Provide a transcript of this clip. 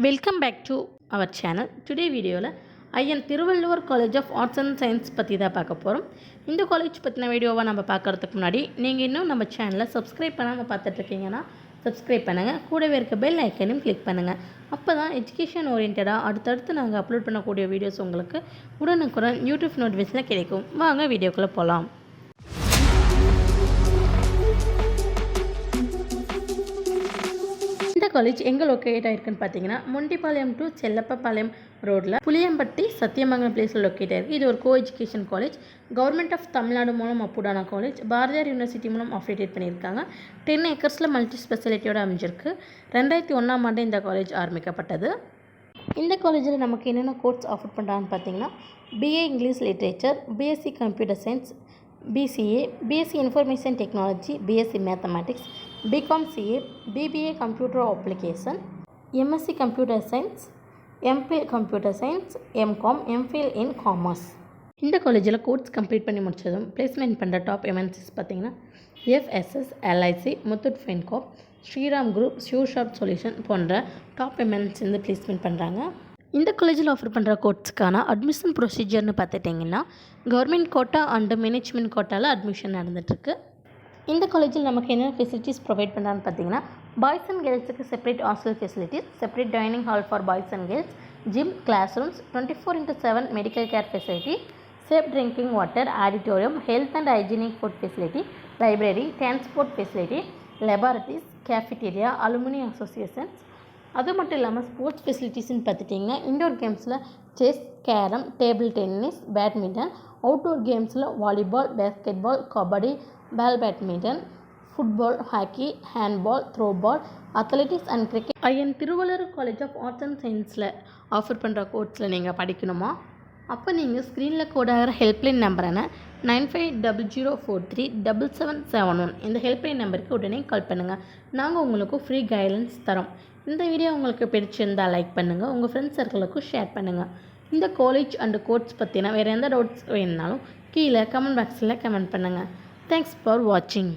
Welcome back to our channel. Today வீடியோவில் I N Thiruvalluvar college of arts and science பற்றி தான் பார்க்க போகிறோம். இந்த காலேஜ் பற்றின வீடியோவை நம்ம பார்க்குறதுக்கு முன்னாடி நீங்கள் இன்னும் நம்ம சேனலை சப்ஸ்கிரைப் பண்ணாமல் பார்த்துட்ருக்கீங்கன்னா சப்ஸ்கிரைப் பண்ணுங்கள். கூடவே இருக்க பெல் ஐக்கனையும் கிளிக் பண்ணுங்கள். அப்போ தான் எஜுகேஷன் ஓரியன்டாக அடுத்தடுத்து நாங்கள் அப்லோட் பண்ணக்கூடிய வீடியோஸ் உங்களுக்கு உடனுக்குடன் யூடியூப் நோட்டிஃபிகேஷனில் கிடைக்கும். வாங்க வீடியோக்குள்ளே போகலாம். இந்த காலேஜ் எங்கே லொக்கேட் ஆகிருக்குன்னு பார்த்தீங்கன்னா முண்டிப்பாளையம் டு செல்லப்பபாளையம் ரோட்டில் புளியம்பட்டி சத்தியமங்கலம் பிளேஸில் லொக்கேட் ஆகிருக்கு. இது ஒரு co education college. Government of Tamil Nadu மூலம் அப்ரூவ்டான காலேஜ். பாரதியார் யூனிவர்சிட்டி மூலம் அஃபிலியேட் பண்ணியிருக்காங்க. 10 ஏக்கர்ஸில் மல்டி ஸ்பெஷாலிட்டியோடு அமைஞ்சிருக்கு. 2001ஆம் ஆண்டு இந்த காலேஜ் ஆரம்பிக்கப்பட்டது. இந்த காலேஜில் நமக்கு என்னென்ன கோர்ஸ் ஆஃபர் பண்ணுறாங்கன்னு பார்த்தீங்கன்னா BA English literature, BSc computer science, BCA, BSc Information Technology, BSc Mathematics, BCom CA, BBA Computer Application, MSc Computer Science, MPhil Computer Science, MCom, MPhil in Commerce. இந்த காலேஜில் கோர்ஸ் கம்ப்ளீட் பண்ணி முடிச்சதும் placement பண்ணுற top MNCs பார்த்தீங்கன்னா FSS, LIC, Muthoot fincorp, Shriram group, shoe shop solution போன்ற top MNC வந்து placement பண்ணுறாங்க. இந்த காலேஜில் ஆஃபர் பண்ணுற கோர்ஸ்க்கான அட்மிஷன் ப்ரொசீஜர்னு பார்த்துட்டிங்கன்னா கவர்மெண்ட் கோட்டா அண்டு மேனேஜ்மெண்ட் கோட்டாவில் அட்மிஷன் நடந்துகிட்ருக்கு. இந்த காலேஜில் நமக்கு என்னென்ன ஃபெசிலிட்டிஸ் ப்ரொவைட் பண்ணுறான்னு பார்த்தீங்கன்னா பாய்ஸ் அண்ட் கேர்ள்ஸுக்கு separate hostel facilities, separate dining hall for boys and girls, gym, classrooms, 24/7 medical care facility, safe drinking water, auditorium, health and hygienic food facility, library, transport facility, laboratories, cafeteria, alumni associations. அது மட்டும் இல்லாமல் sports ஃபெசிலிட்டிஸ்ன்னு பார்த்துட்டிங்கன்னா indoor கேம்ஸில் chess, carrom, table tennis, badminton, outdoor கேம்ஸில் volleyball, basketball, kabaddi, badminton, football, hockey, handball, throwball, athletics and cricket. I N Thiruvalluvar college of arts and சயின்ஸில் offer பண்ணுற கோர்ஸில் நீங்கள் படிக்கணுமா? அப்போ நீங்கள் ஸ்க்ரீனில் கோடாகிற ஹெல்ப்லைன் நம்பரான 9500437771 இந்த ஹெல்ப்லைன் நம்பருக்கு உடனே கால் பண்ணுங்கள். நாங்கள் உங்களுக்கு ஃப்ரீ கைடன்ஸ் தரோம். இந்த வீடியோ உங்களுக்கு பிடிச்சிருந்தால் லைக் பண்ணுங்கள், உங்கள் ஃப்ரெண்ட்ஸ் சர்க்கிளுக்கும் ஷேர் பண்ணுங்கள். இந்த காலேஜ் அண்டு கோர்ஸ் பற்றின வேறு எந்த டவுட்ஸ் வேணுனாலும் கீழே கமெண்ட் பாக்ஸில் கமெண்ட் பண்ணுங்கள். தேங்க்ஸ் ஃபார் வாட்சிங்.